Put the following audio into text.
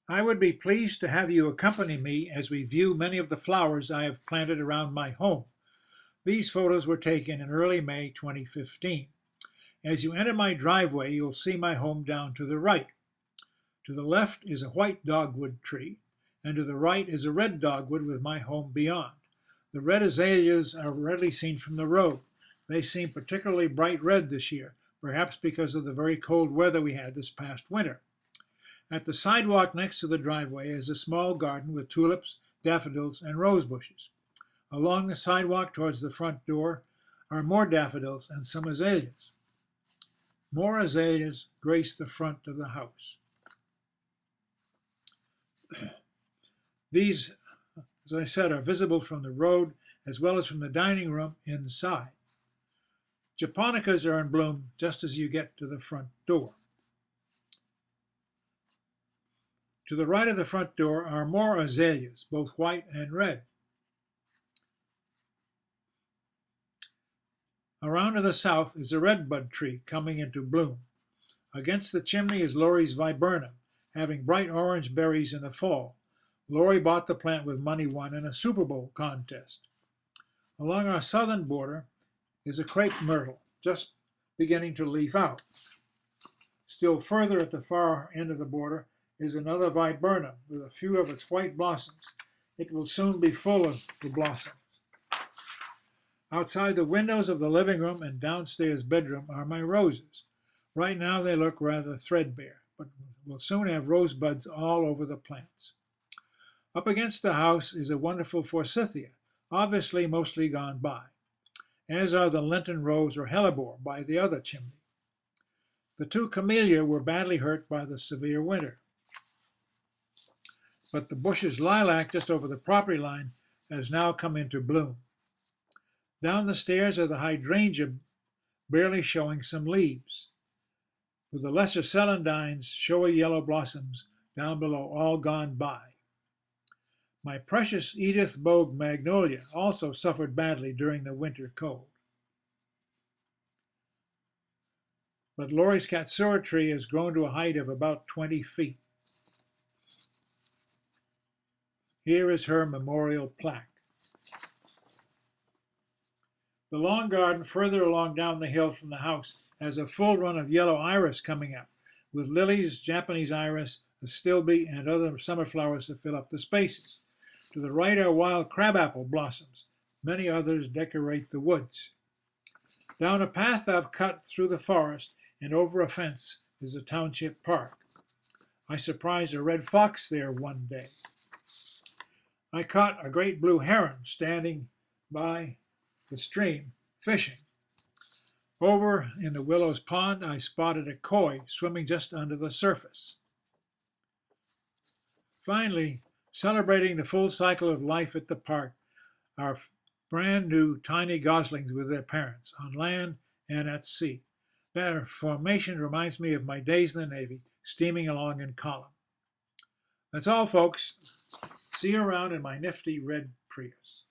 I would be pleased to have you accompany me as we view many of the flowers I have planted around my home. These photos were taken in early May 2015. As you enter my driveway, you'll see my home down to the right. To the left is a white dogwood tree, and to the right is a red dogwood with my home beyond. The red azaleas are readily seen from the road. They seem particularly bright red this year, perhaps because of the very cold weather we had this past winter. At the sidewalk next to the driveway is a small garden with tulips, daffodils, and rose bushes. Along the sidewalk towards the front door are more daffodils and some azaleas. More azaleas grace the front of the house. These, as I said, are visible from the road as well as from the dining room inside. Japonicas are in bloom just as you get to the front door. To the right of the front door are more azaleas, both white and red. Around to the south is a redbud tree coming into bloom. Against the chimney is Laurie's viburnum, having bright orange berries in the fall. Laurie bought the plant with money won in a Super Bowl contest. Along our southern border is a crepe myrtle, just beginning to leaf out. Still further at the far end of the border is another viburnum with a few of its white blossoms. It will soon be full of the blossoms. Outside the windows of the living room and downstairs bedroom are my roses. Right now they look rather threadbare, but we'll soon have rosebuds all over the plants. Up against the house is a wonderful forsythia, obviously mostly gone by, as are the Lenten rose or hellebore by the other chimney. The two camellia were badly hurt by the severe winter, but the bush's lilac just over the property line has now come into bloom. Down the stairs are the hydrangea barely showing some leaves, with the lesser celandines, showy yellow blossoms down below all gone by. My precious Edith Bogue magnolia also suffered badly during the winter cold. But Laurie's katsura tree has grown to a height of about 20 feet. Here is her memorial plaque. The lawn garden further along down the hill from the house has a full run of yellow iris coming up, with lilies, Japanese iris, astilbe, and other summer flowers to fill up the spaces. To the right are wild crabapple blossoms. Many others decorate the woods. Down a path I've cut through the forest and over a fence is a township park. I surprised a red fox there one day. I caught a great blue heron standing by the stream fishing. Over in the Willows Pond, I spotted a koi swimming just under the surface. Finally, celebrating the full cycle of life at the park are brand new tiny goslings with their parents on land and at sea. Their formation reminds me of my days in the Navy, steaming along in column. That's all, folks. See you around in my nifty red Prius.